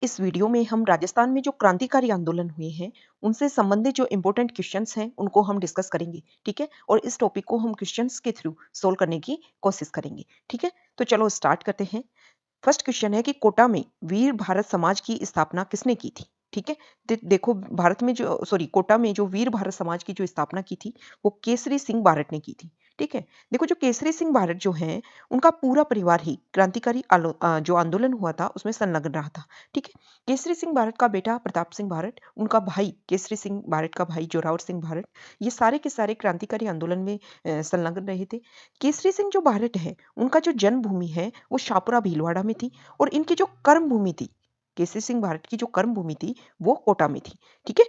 इस वीडियो में हम राजस्थान में जो क्रांतिकारी आंदोलन हुए हैं उनसे संबंधित जो इम्पोर्टेंट क्वेश्चंस हैं उनको हम डिस्कस करेंगे। ठीक है, और इस टॉपिक को हम क्वेश्चंस के थ्रू सोल्व करने की कोशिश करेंगे। ठीक है, तो चलो स्टार्ट करते हैं। फर्स्ट क्वेश्चन है कि कोटा में वीर भारत समाज की स्थापना किसने की थी? ठीक है, देखो भारत में जो कोटा में जो वीर भारत समाज की जो स्थापना की थी वो केसरी सिंह बारट ने की थी। ठीक है, देखो जो केसरी सिंह बारट जो हैं उनका पूरा परिवार ही क्रांतिकारी जो आंदोलन हुआ था उसमें संलग्न रहा था। ठीक है, केसरी सिंह बारट का बेटा प्रताप सिंह बारट, उनका भाई केसरी सिंह बारट का भाई जोरावर सिंह बारट, ये सारे के सारे क्रांतिकारी आंदोलन में संलग्न रहे थे। केसरी सिंह जो बारट है उनका जो जन्मभूमि है वो शाहपुरा भीलवाड़ा में थी और इनकी जो कर्म भूमि थी, केसरी सिंह भारत की जो कर्म भूमि थी वो कोटा में थी। ठीक है,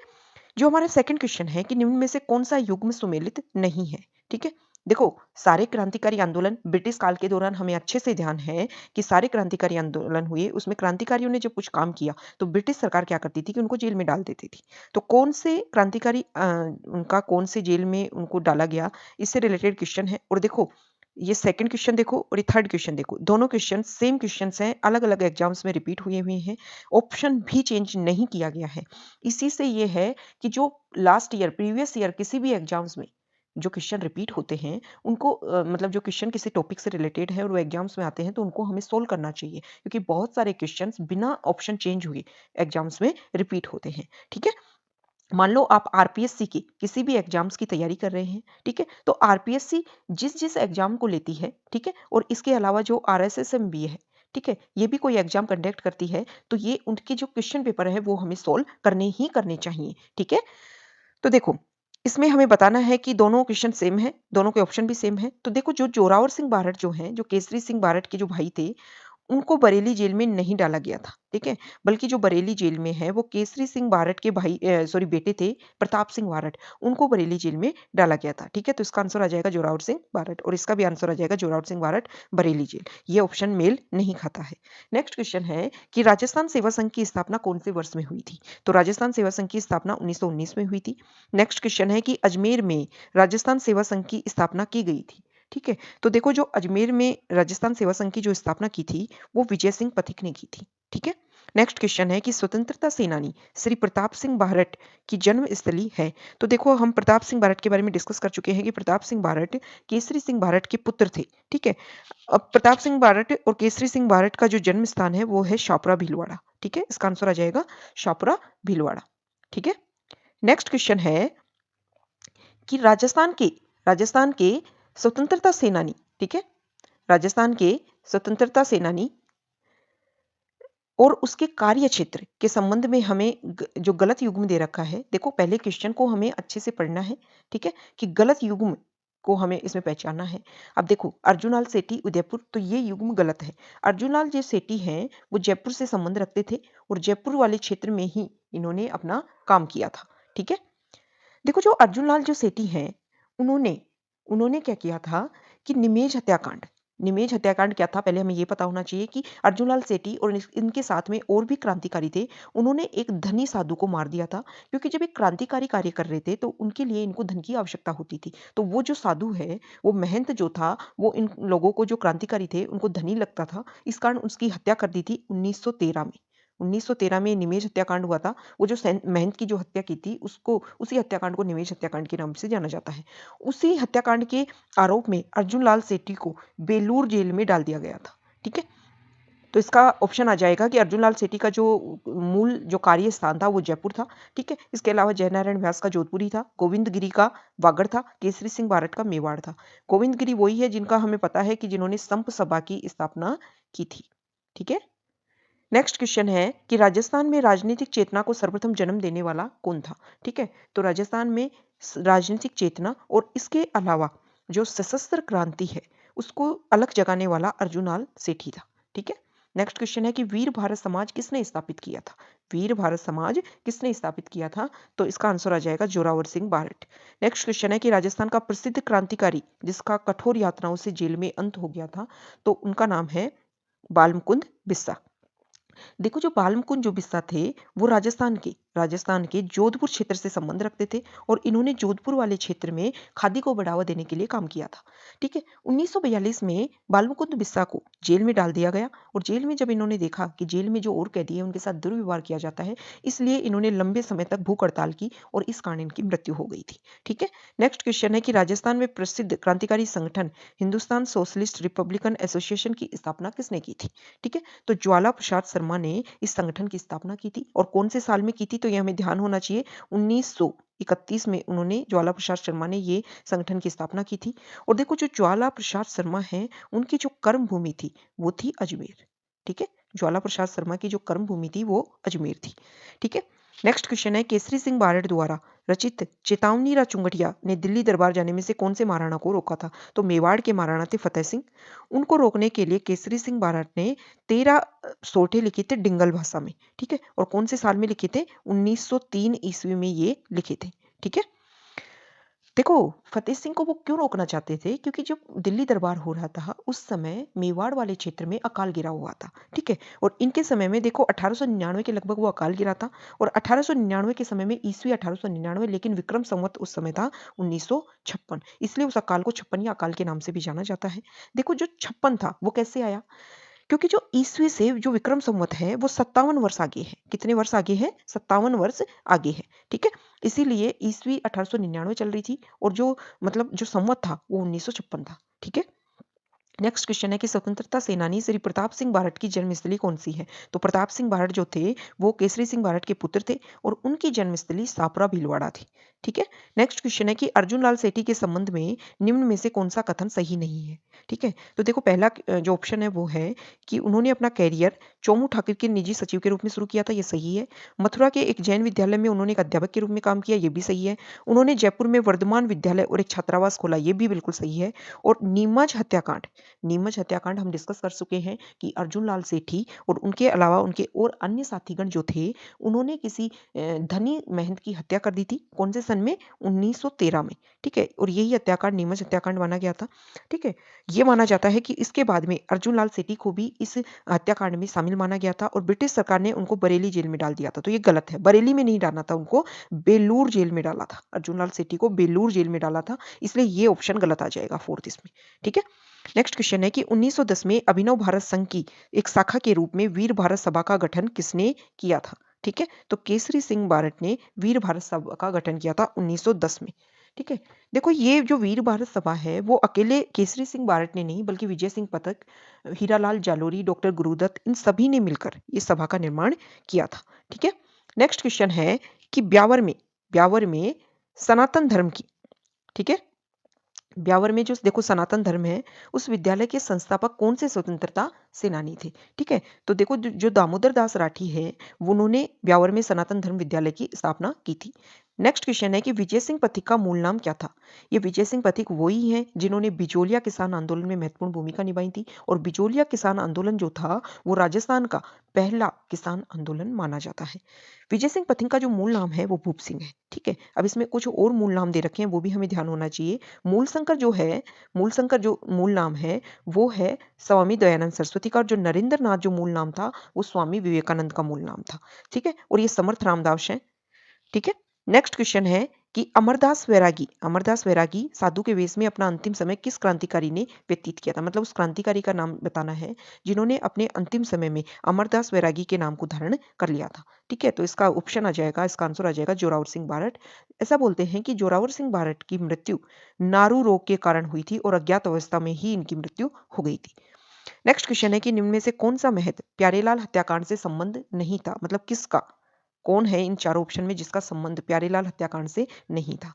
जो हमारा सेकंड क्वेश्चन है कि निम्न में से कौन सा युग्म सुमेलित नहीं है? ठीक है, देखो सारे क्रांतिकारी आंदोलन ब्रिटिश काल के दौरान हमें अच्छे से ध्यान है कि सारे क्रांतिकारी आंदोलन हुए, उसमें क्रांतिकारियों ने जब कुछ काम किया तो ब्रिटिश सरकार क्या करती थी कि उनको जेल में डाल देती थी। तो कौन से क्रांतिकारी उनका कौन से जेल में उनको डाला गया, इससे रिलेटेड क्वेश्चन है। और देखो ये सेकंड क्वेश्चन देखो और ये थर्ड क्वेश्चन देखो, दोनों क्वेश्चन सेम क्वेश्चंस हैं, अलग अलग एग्जाम्स में रिपीट हुए हुए हैं, ऑप्शन भी चेंज नहीं किया गया है। इसी से ये है कि जो लास्ट ईयर प्रीवियस ईयर किसी भी एग्जाम्स में जो क्वेश्चन रिपीट होते हैं उनको मतलब जो क्वेश्चन किसी टॉपिक से रिलेटेड है और वो एग्जाम्स में आते हैं तो उनको हमें सोल्व करना चाहिए, क्योंकि बहुत सारे क्वेश्चंस बिना ऑप्शन चेंज हुए एग्जाम्स में रिपीट होते हैं। ठीक है, मान लो आप आरपीएससी की किसी भी एग्जाम्स की तैयारी कर रहे हैं। ठीक है, तो आरपीएससी जिस जिस एग्जाम को लेती है, ठीक है, और इसके अलावा जो आरएसएसएम भी है, ठीक है, ये भी कोई एग्जाम कंडक्ट करती है, तो ये उनके जो क्वेश्चन पेपर है वो हमें सोल्व करने ही करने चाहिए। ठीक है, तो देखो इसमें हमें बताना है कि दोनों क्वेश्चन सेम है, दोनों के ऑप्शन भी सेम है। तो देखो जो जोरावर सिंह बारट जो हैं, जो केसरी सिंह बारट के जो भाई थे, उनको बरेली जेल में नहीं डाला गया था। ठीक है, बल्कि जो बरेली जेल में है वो केसरी सिंह बारट के बेटे थे प्रताप सिंह बारट, उनको बरेली जेल में डाला गया था। ठीक है, तो इसका आंसर आ जाएगा जोरावर सिंह बारट और इसका भी आंसर आ जाएगा जोरावर सिंह बारट बरेली जेल। ये ऑप्शन मेल नहीं खाता है। नेक्स्ट क्वेश्चन है कि राजस्थान सेवा संघ की स्थापना कौन से वर्ष में हुई थी? तो राजस्थान सेवा संघ की स्थापना 1919 में हुई थी। नेक्स्ट क्वेश्चन है कि अजमेर में राजस्थान सेवा संघ की स्थापना की गई थी। ठीक है, तो देखो जो अजमेर में राजस्थान सेवा संघ की जो स्थापना की थी वो विजय सिंह पथिक ने की थी। ठीक है, नेक्स्ट क्वेश्चन है कि स्वतंत्रता सेनानी श्री प्रताप सिंह बारट की जन्म स्थली है। तो देखो हम प्रताप सिंह बारट के बारे में डिस्कस कर चुके हैं कि प्रताप सिंह बारट केसरी सिंह बारट के पुत्र थे। ठीक है, अब प्रताप सिंह बारट और केसरी सिंह बारट का जो जन्म स्थान है वो है शाहपुरा भीलवाड़ा। ठीक है, इसका आंसर आ जाएगा शाहपुरा भीलवाड़ा। ठीक है, नेक्स्ट क्वेश्चन है कि राजस्थान के स्वतंत्रता सेनानी, ठीक है, राजस्थान के स्वतंत्रता सेनानी और उसके कार्य क्षेत्र के संबंध में हमें जो गलत युग्म दे रखा है, देखो पहले क्वेश्चन को हमें अच्छे से पढ़ना है। ठीक है, कि गलत युग्म को हमें इसमें पहचानना है। अब देखो अर्जुनलाल सेठी उदयपुर, तो ये युग्म गलत है। अर्जुनलाल जो सेठी हैं वो जयपुर से संबंध रखते थे और जयपुर वाले क्षेत्र में ही इन्होंने अपना काम किया था। ठीक है, देखो जो अर्जुनलाल जो सेठी हैं उन्होंने उन्होंने क्या किया था कि निमेज हत्याकांड क्या था, पहले हमें ये पता होना चाहिए कि अर्जुनलाल सेठी और इनके साथ में और भी क्रांतिकारी थे। उन्होंने एक धनी साधु को मार दिया था, क्योंकि जब एक क्रांतिकारी कार्य कर रहे थे तो उनके लिए इनको धन की आवश्यकता होती थी। तो वो जो साधु है वो महंत जो था वो इन लोगों को जो क्रांतिकारी थे उनको धनी लगता था, इस कारण उसकी हत्या कर दी थी 1913 में। 1913 में निमेज हत्याकांड हुआ था। वो जो महंत की जो हत्या की थी उसको, उसी हत्याकांड को निमेज हत्याकांड के नाम से जाना जाता है। उसी हत्याकांड के आरोप में अर्जुनलाल सेठी को बेलूर जेल में डाल दिया गया था। ठीक है, तो इसका ऑप्शन आ जाएगा कि अर्जुनलाल सेठी का जो मूल जो कार्य स्थान था वो जयपुर था। ठीक है, इसके अलावा जयनारायण व्यास का जोधपुरी था, गोविंद गिरी का वागड़ था, केसरी सिंह बारट का मेवाड़ था। गोविंद गिरी वही है जिनका हमें पता है कि जिन्होंने संप सभा की स्थापना की थी। ठीक है, नेक्स्ट क्वेश्चन है कि राजस्थान में राजनीतिक चेतना को सर्वप्रथम जन्म देने वाला कौन था? ठीक है, तो राजस्थान में राजनीतिक चेतना और इसके अलावा जो सशस्त्र क्रांति है उसको अलग जगाने वाला अर्जुनलाल सेठी था। ठीक है, नेक्स्ट क्वेश्चन है कि वीर भारत समाज किसने स्थापित किया था? वीर भारत समाज किसने स्थापित किया था? तो इसका आंसर आ जाएगा जोरावर सिंह बारट। नेक्स्ट क्वेश्चन है कि राजस्थान का प्रसिद्ध क्रांतिकारी जिसका कठोर यातनाओं से जेल में अंत हो गया था, तो उनका नाम है बाल मुकुंद बिस्सा। देखो जो बाल मुकुंद जो बिस्सा थे वो राजस्थान के राजस्थान के जोधपुर क्षेत्र से संबंध रखते थे और इन्होंने जोधपुर वाले क्षेत्र में खादी को बढ़ावा देने के लिए काम किया था। ठीक है, 1942 में बालमुकुंद बिस्सा को जेल में डाल दिया गया और जेल में जब इन्होंने देखा कि जेल में जो और कैदी है उनके साथ दुर्व्यवहार किया जाता है, इसलिए इन्होंने लंबे समय तक भूख हड़ताल की और इस कारण इनकी मृत्यु हो गई थी। ठीक है, नेक्स्ट क्वेश्चन है कि राजस्थान में प्रसिद्ध क्रांतिकारी संगठन हिंदुस्तान सोशलिस्ट रिपब्लिकन एसोसिएशन की स्थापना किसने की थी? ठीक है, तो ज्वाला प्रसाद शर्मा ने इस संगठन की स्थापना की थी और कौन से साल में की थी, तो ये हमें ध्यान होना चाहिए, 1931 में उन्होंने, ज्वाला प्रसाद शर्मा ने ये संगठन की स्थापना की थी। और देखो जो ज्वाला प्रसाद शर्मा हैं, उनकी जो कर्म भूमि थी वो थी अजमेर। ठीक है, ज्वाला प्रसाद शर्मा की जो कर्म भूमि थी वो अजमेर थी। ठीक है, नेक्स्ट क्वेश्चन है, केसरी सिंह बारड द्वारा रचित चेतावनी रा चुंगटिया ने दिल्ली दरबार जाने में से कौन से महाराणा को रोका था? तो मेवाड़ के महाराणा थे फतेह सिंह। उनको रोकने के लिए केसरी सिंह बारड ने 13 सोठे लिखे थे डिंगल भाषा में। ठीक है, और कौन से साल में लिखे थे? 1903 ईस्वी में ये लिखे थे। ठीक है, देखो फतेह सिंह को वो क्यों रोकना चाहते थे, क्योंकि जब दिल्ली दरबार हो रहा था उस समय मेवाड़ वाले क्षेत्र में अकाल गिरा हुआ था। ठीक है, और इनके समय में देखो 1899 के लगभग वो अकाल गिरा था और 1899 के समय में ईस्वी 1899, लेकिन विक्रम संवत उस समय था 1956, इसलिए उस अकाल को छप्पनिया अकाल के नाम से भी जाना जाता है। देखो जो 56 था वो कैसे आया, क्योंकि जो ईस्वी से जो विक्रम संवत है वो 57 वर्ष आगे है। कितने वर्ष आगे है? 57 वर्ष आगे है। ठीक है, इसीलिए ईस्वी 1899 चल रही थी और जो मतलब जो संवत था वो 1956 था। ठीक है, नेक्स्ट क्वेश्चन है कि स्वतंत्रता सेनानी श्री प्रताप सिंह बारड की जन्मस्थली कौन सी है? तो प्रताप सिंह बारड जो थे वो केसरी सिंह बारड के पुत्र थे और उनकी जन्मस्थली सापरा भीलवाड़ा थी। ठीक है, नेक्स्ट क्वेश्चन है कि अर्जुन लाल सेठी के संबंध में निम्न में से कौन सा कथन सही नहीं है? ठीक है, तो देखो पहला जो ऑप्शन है वो है कि उन्होंने अपना कैरियर चोमू ठाकुर के निजी सचिव के रूप में शुरू किया था, ये सही है। मथुरा के एक जैन विद्यालय में उन्होंने एक अध्यापक के रूप में काम किया, ये भी सही है। उन्होंने जयपुर में वर्धमान विद्यालय और एक छात्रावास खोला, ये भी बिल्कुल सही है। और नीमच हत्याकांड हम डिस्कस कर चुके हैं कि अर्जुन लाल सेठी और उनके अलावा उनके और अन्य साथीगण जो थे उन्होंने किसी धनी महंत की हत्या कर दी थी। कौन से सन में? 1913 में। ठीक है, और यही हत्याकांड नीमच हत्याकांड माना गया था। ठीक है, ये माना जाता है कि इसके बाद में अर्जुन लाल सेठी को भी इस हत्याकांड में शामिल माना गया था और ब्रिटिश सरकार ने उनको बरेली जेल में डाल दिया था। तो ये गलत है, बरेली में नहीं डालना था, उनको बेलूर जेल में डाला था। अर्जुन लाल सेठी को बेलूर जेल में डाला था, इसलिए ये ऑप्शन गलत आ जाएगा फोर्थ इसमें। ठीक है, नेक्स्ट क्वेश्चन है कि 1910 में अभिनव भारत संघ की एक शाखा के रूप में वीर भारत सभा का गठन किसने किया था? ठीक है, तो केसरी सिंह बारड ने वीर भारत सभा का गठन किया था 1910 में। ठीक है, देखो ये जो वीर भारत सभा है वो अकेले केसरी सिंह बारड ने नहीं बल्कि विजय सिंह पथक, हीरालाल जालोरी, डॉक्टर गुरुदत्त, इन सभी ने मिलकर इस सभा का निर्माण किया था। ठीक है, नेक्स्ट क्वेश्चन है कि ब्यावर में सनातन धर्म की, ठीक है, ब्यावर में जो देखो सनातन धर्म है उस विद्यालय के संस्थापक कौन से स्वतंत्रता सेनानी थे? ठीक है, तो देखो जो दामोदर दास राठी है वो उन्होंने ब्यावर में सनातन धर्म विद्यालय की स्थापना की थी। नेक्स्ट क्वेश्चन है कि विजय सिंह पथिक का मूल नाम क्या था? ये विजय सिंह पथिक वही हैं जिन्होंने बिजोलिया किसान आंदोलन में महत्वपूर्ण भूमिका निभाई थी और बिजोलिया किसान आंदोलन जो था वो राजस्थान का पहला किसान आंदोलन माना जाता है। विजय सिंह पथिक का जो मूल नाम है वो भूप सिंह है। ठीक है, अब इसमें कुछ और मूल नाम दे रखे हैं वो भी हमें ध्यान होना चाहिए। मूल शंकर जो मूल नाम है वो है स्वामी दयानंद सरस्वती का, और जो नरेंद्र नाथ जो मूल नाम था वो स्वामी विवेकानंद का मूल नाम था। ठीक है, और ये समर्थ रामदास है। ठीक है, नेक्स्ट क्वेश्चन है कि अमरदास वैरागी साधु के वेश में अपना अंतिम समय किस क्रांतिकारी ने व्यतीत किया था? मतलब उस क्रांतिकारी का नाम बताना है जिन्होंने अपने अंतिम समय में अमरदास वैरागी के नाम को धारण कर लिया था। ठीक है, तो इसका ऑप्शन आ जाएगा, इसका आंसर आ जाएगा जोरावर सिंह बारड। ऐसा बोलते हैं कि जोरावर सिंह बारड की मृत्यु नारू रोग के कारण हुई थी और अज्ञात अवस्था में ही इनकी मृत्यु हो गई थी। नेक्स्ट क्वेश्चन है कि निम्न में से कौन सा महत प्यारेलाल हत्याकांड से संबंध नहीं था? मतलब किसका, कौन है इन चारों ऑप्शन में जिसका संबंध प्यारेलाल हत्याकांड से नहीं था?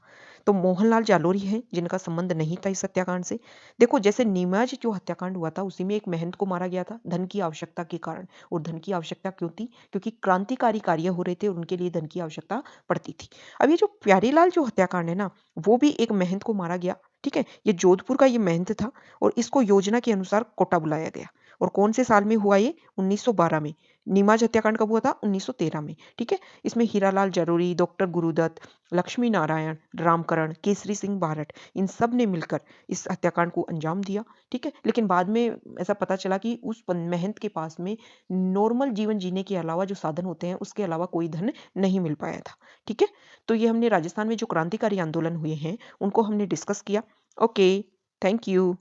तो मोहनलाल जालोरी हैं जिनका संबंध नहीं था इस हत्याकांड से। देखो जैसे नीमच जो हत्याकांड हुआ था उसी में एक महंत को मारा गया था धन की आवश्यकता के कारण, और धन की आवश्यकता क्यों थी? क्योंकि क्रांतिकारी कार्य हो रहे थे और उनके लिए धन की आवश्यकता पड़ती थी। अब ये जो प्यारेलाल जो हत्याकांड है ना वो भी एक महंत को मारा गया। ठीक है, ये जोधपुर का ये महंत था और इसको योजना के अनुसार कोटा बुलाया गया और कौन से साल में हुआ ये? 1912 में। नीमाज हत्याकांड कब हुआ था? 1913 में। ठीक है, इसमें हीरालाल जरूरी, डॉक्टर गुरुदत्त, लक्ष्मी नारायण, रामकरण, केसरी सिंह बारठ, इन सब ने मिलकर इस हत्याकांड को अंजाम दिया। ठीक है, लेकिन बाद में ऐसा पता चला कि उस महंत के पास में नॉर्मल जीवन जीने के अलावा जो साधन होते हैं उसके अलावा कोई धन नहीं मिल पाया था। ठीक है, तो ये हमने राजस्थान में जो क्रांतिकारी आंदोलन हुए हैं उनको हमने डिस्कस किया। Okay, thank you.